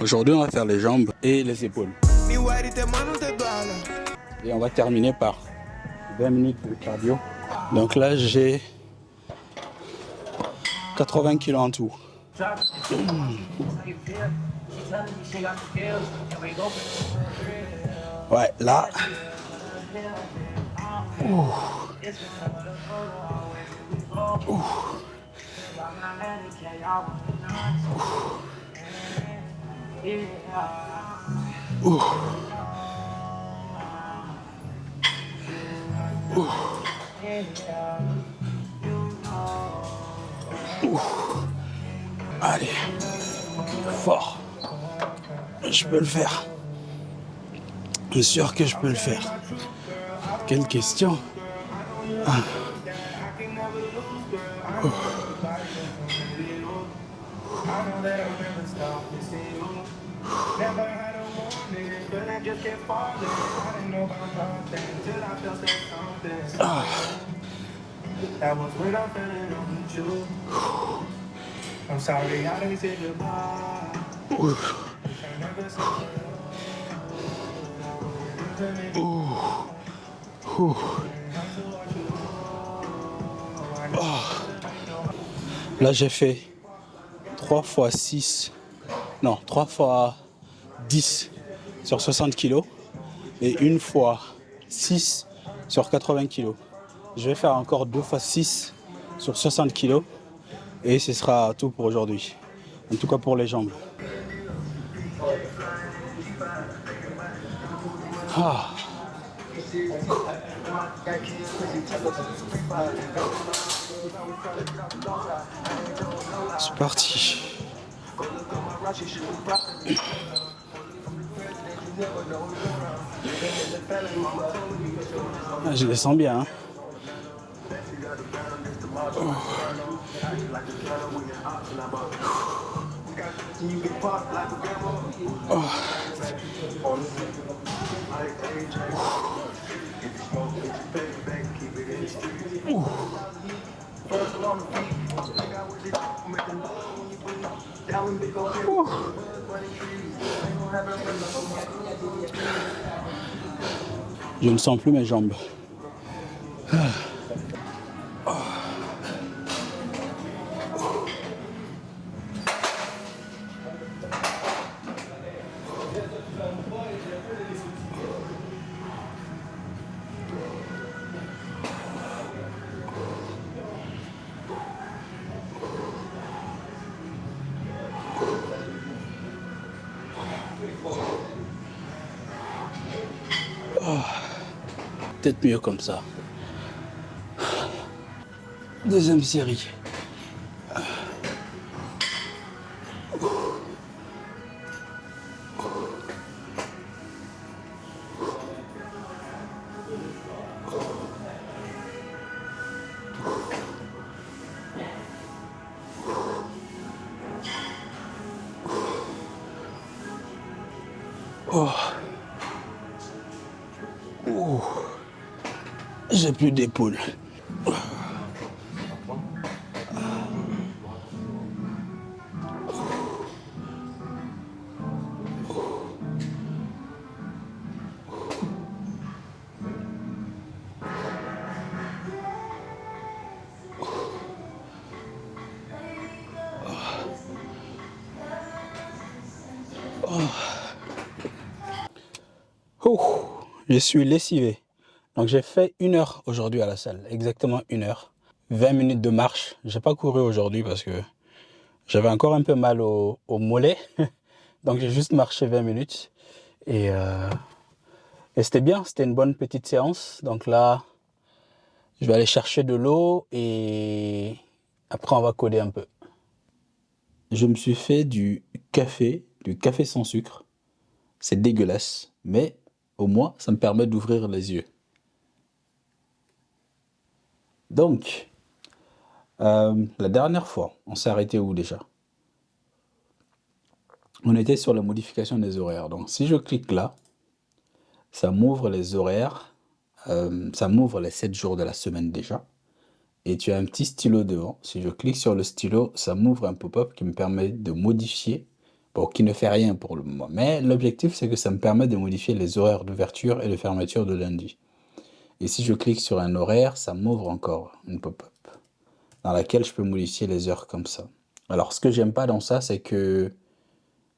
Aujourd'hui, on va faire les jambes et les épaules. Et on va terminer par 20 minutes de cardio. Donc là, j'ai 80 kilos en tout. Ouais, là. Allez, fort. Je peux le faire. Bien sûr que je peux le faire. Quelle question. Là, j'ai fait 3 fois 6, non, 3 fois 10 sur 60 kilos et une fois 6 sur 80 kilos. Je vais faire encore 2 fois 6 sur 60 kilos et ce sera tout pour aujourd'hui. En tout cas pour les jambes. Ah. C'est parti. Ah, je les sens bien. Hein. Oh. Je ne sens plus mes jambes. Peut-être mieux comme ça. Deuxième série. Oh. Oh. J'ai plus d'épaule. Oh, je suis lessivé. Donc j'ai fait 1 heure aujourd'hui à la salle, exactement 1 heure. 20 minutes de marche. J'ai pas couru aujourd'hui parce que j'avais encore un peu mal au mollet. Donc j'ai juste marché 20 minutes. Et c'était bien, c'était une bonne petite séance. Donc là, je vais aller chercher de l'eau et après on va coder un peu. Je me suis fait du café sans sucre. C'est dégueulasse, mais au moins ça me permet d'ouvrir les yeux. Donc, la dernière fois, on s'est arrêté où déjà? On était sur la modification des horaires. Donc si je clique là, ça m'ouvre les horaires, ça m'ouvre les 7 jours de la semaine déjà. Et tu as un petit stylo devant. Si je clique sur le stylo, ça m'ouvre un pop-up qui me permet de modifier Bon, qui ne fait rien pour le moment. Mais l'objectif, c'est que ça me permet de modifier les horaires d'ouverture et de fermeture de lundi. Et si je clique sur un horaire, ça m'ouvre encore une pop-up dans laquelle je peux modifier les heures comme ça. Alors, ce que j'aime pas dans ça, c'est que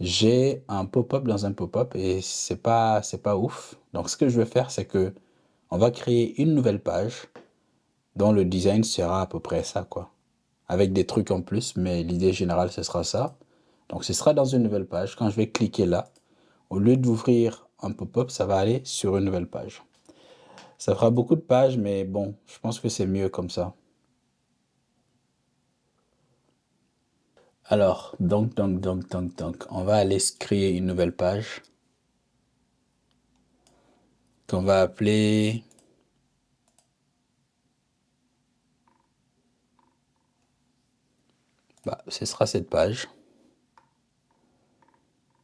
j'ai un pop-up dans un pop-up et c'est pas ouf. Donc, ce que je vais faire, c'est que on va créer une nouvelle page dont le design sera à peu près ça, quoi. Avec des trucs en plus, mais l'idée générale, ce sera ça. Donc, ce sera dans une nouvelle page. Quand je vais cliquer là, au lieu d'ouvrir un pop-up, ça va aller sur une nouvelle page. Ça fera beaucoup de pages, mais bon, je pense que c'est mieux comme ça. Alors, donc, on va aller se créer une nouvelle page qu'on va appeler... Bah, ce sera cette page.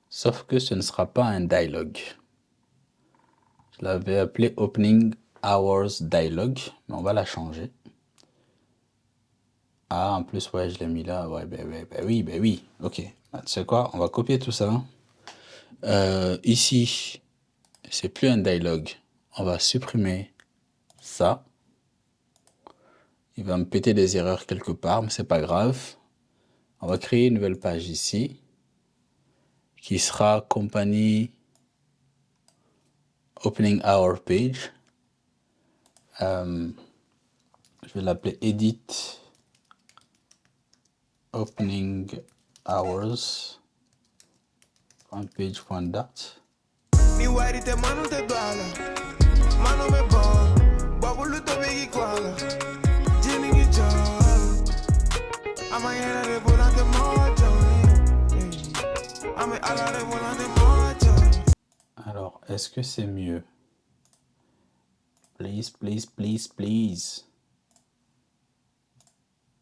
Sauf que ce ne sera pas un dialogue. Je l'avais appelé Opening Hours Dialogue, mais on va la changer. Ah, en plus, ouais, je l'ai mis là. Ouais, ben oui. Ok. Bah, tu sais quoi? On va copier tout ça. Ici, c'est plus un dialogue. On va supprimer ça. Il va me péter des erreurs quelque part, mais c'est pas grave. On va créer une nouvelle page ici, qui sera compagnie Opening Hour Page. Je vais l'appeler Edit Opening Hours. Page.dat. Alors, est-ce que c'est mieux? Please, please, please, please.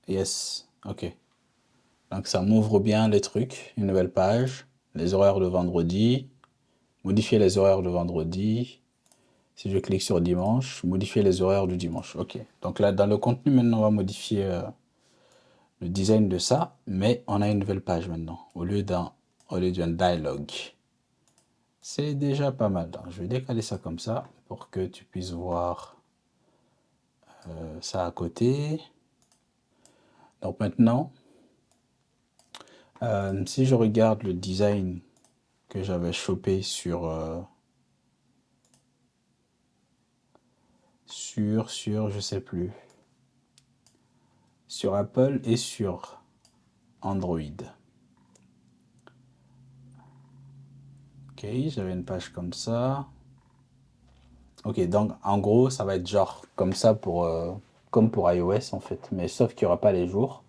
Yes, ok. Donc ça m'ouvre bien les trucs, une nouvelle page, les horaires de vendredi, modifier les horaires de vendredi. Si je clique sur dimanche, modifier les horaires du dimanche. Ok. Donc là, dans le contenu, maintenant, on va modifier le design de ça, mais on a une nouvelle page maintenant, au lieu d'un dialogue. C'est déjà pas mal. Donc, je vais décaler ça comme ça pour que tu puisses voir ça à côté. Donc maintenant, si je regarde le design que j'avais chopé sur, je sais plus, sur Apple et sur Android. Ok, j'avais une page comme ça. Ok, donc en gros, ça va être genre comme ça pour, comme pour iOS en fait, mais sauf qu'il n'y aura pas les jours.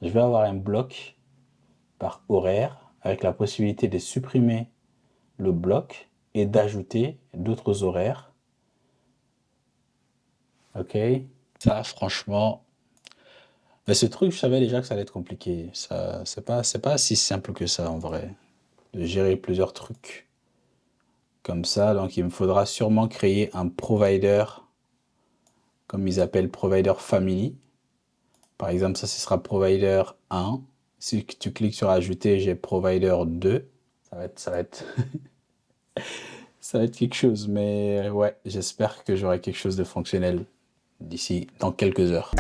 Je vais avoir un bloc par horaire avec la possibilité de supprimer le bloc et d'ajouter d'autres horaires. Ok, ça franchement, mais ce truc, je savais déjà que ça allait être compliqué. Ça, c'est pas si simple que ça en vrai, de gérer plusieurs trucs comme ça. Donc il me faudra sûrement créer un provider, comme ils appellent provider family. Par exemple, ça, ce sera provider 1. Si tu cliques sur ajouter, j'ai provider 2. Ça va être ça va être quelque chose, mais ouais, j'espère que j'aurai quelque chose de fonctionnel d'ici dans quelques heures.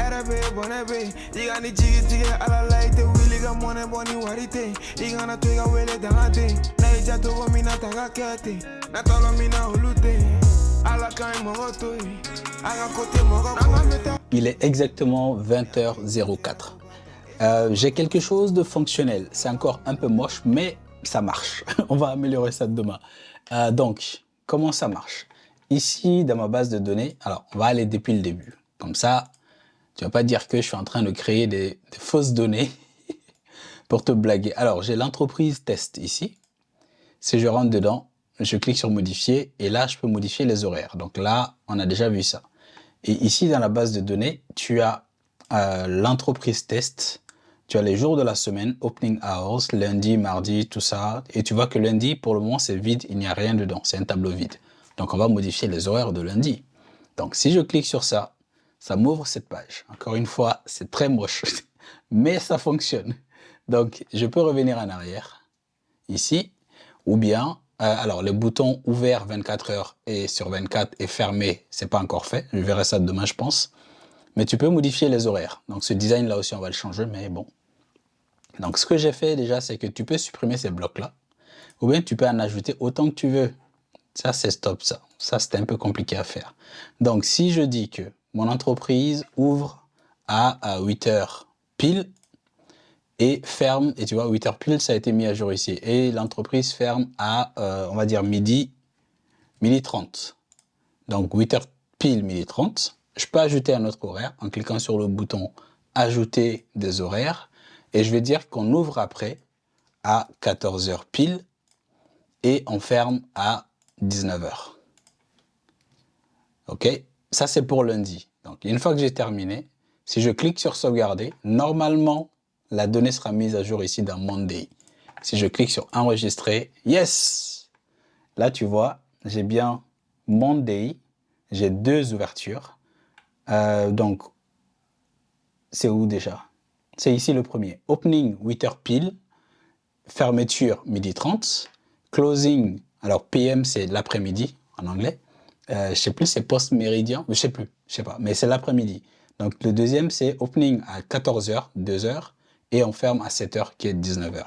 Il est exactement 20h04. J'ai quelque chose de fonctionnel. C'est encore un peu moche, mais ça marche. On va améliorer ça demain. Donc, comment ça marche? Ici, dans ma base de données, alors, on va aller depuis le début. Comme ça, tu vas pas dire que je suis en train de créer des fausses données pour te blaguer. Alors, j'ai l'entreprise test ici. Si je rentre dedans, je clique sur modifier et là, je peux modifier les horaires. Donc là, on a déjà vu ça. Et ici, dans la base de données, tu as l'entreprise test. Tu as les jours de la semaine, opening hours, lundi, mardi, tout ça. Et tu vois que lundi, pour le moment, c'est vide, il n'y a rien dedans. C'est un tableau vide. Donc, on va modifier les horaires de lundi. Donc, si je clique sur ça, ça m'ouvre cette page. Encore une fois, c'est très moche, mais ça fonctionne. Donc, je peux revenir en arrière. ici, ou bien, alors le bouton ouvert 24 heures et sur 24 et fermé, c'est pas encore fait. Je verrai ça demain, je pense. Mais tu peux modifier les horaires. Donc ce design là aussi, on va le changer, mais bon. Donc ce que j'ai fait déjà, c'est que tu peux supprimer ces blocs-là, ou bien tu peux en ajouter autant que tu veux. Ça, c'est stop, ça. Ça, c'était un peu compliqué à faire. Donc, si je dis que mon entreprise ouvre à 8 heures pile et ferme, et tu vois, 8 heures pile, ça a été mis à jour ici. Et l'entreprise ferme à, on va dire, midi 30. Donc, 8 heures pile, midi 30. Je peux ajouter un autre horaire en cliquant sur le bouton Ajouter des horaires. Et je vais dire qu'on ouvre après à 14 heures pile et on ferme à 19 heures. OK? Ça, c'est pour lundi. Donc, une fois que j'ai terminé, si je clique sur sauvegarder, normalement, la donnée sera mise à jour ici dans Monday. Si je clique sur enregistrer, yes! Là, tu vois, j'ai bien Monday, j'ai 2 ouvertures. Donc, c'est où déjà? C'est ici le premier. Opening 8h pile, fermeture midi 30, closing, alors PM c'est l'après-midi en anglais. Je sais plus, c'est post-méridien, je sais plus, je sais pas, mais c'est l'après-midi. Donc le deuxième, c'est opening à 14h, 2h, et on ferme à 7h, qui est 19h.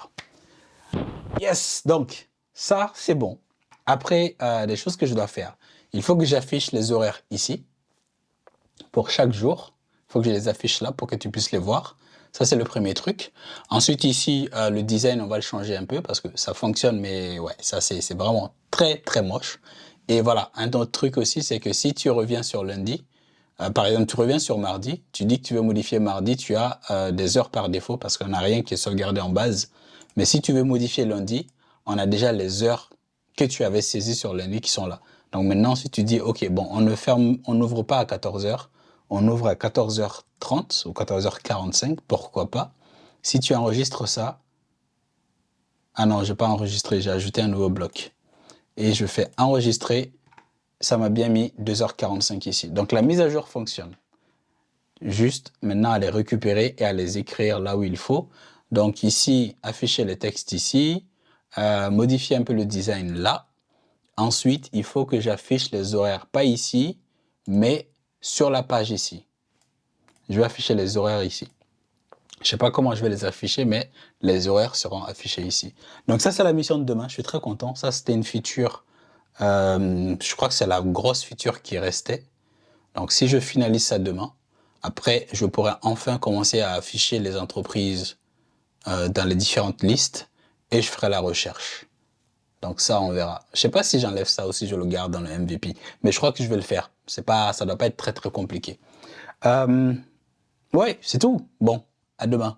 Yes, donc ça, c'est bon. Après, les choses que je dois faire, il faut que j'affiche les horaires ici, pour chaque jour. Il faut que je les affiche là pour que tu puisses les voir. Ça, c'est le premier truc. Ensuite, ici, le design, on va le changer un peu parce que ça fonctionne, mais ouais, ça, c'est vraiment très, très moche. Et voilà, un autre truc aussi, c'est que si tu reviens sur lundi, par exemple, tu reviens sur mardi, tu dis que tu veux modifier mardi, tu as des heures par défaut parce qu'on n'a rien qui est sauvegardé en base. Mais si tu veux modifier lundi, on a déjà les heures que tu avais saisies sur lundi qui sont là. Donc maintenant, si tu dis, OK, bon, on n'ouvre pas à 14 heures, on ouvre à 14h30 ou 14h45, pourquoi pas. Si tu enregistres ça, ah non, je n'ai pas enregistré, j'ai ajouté un nouveau bloc. Et je fais enregistrer, ça m'a bien mis 2h45 ici. Donc la mise à jour fonctionne. Juste maintenant à les récupérer et à les écrire là où il faut. Donc ici, afficher les textes ici, modifier un peu le design là. Ensuite, il faut que j'affiche les horaires, pas ici, mais sur la page ici. Je vais afficher les horaires ici. Je ne sais pas comment je vais les afficher, mais les horaires seront affichés ici. Donc ça, c'est la mission de demain. Je suis très content. Ça, c'était une feature. Je crois que c'est la grosse feature qui restait. Donc si je finalise ça demain, après, je pourrai enfin commencer à afficher les entreprises dans les différentes listes et je ferai la recherche. Donc ça, on verra. Je sais pas si j'enlève ça ou si je le garde dans le MVP, mais je crois que je vais le faire. C'est pas, ça doit pas être très très compliqué. Ouais, c'est tout. Bon, à demain.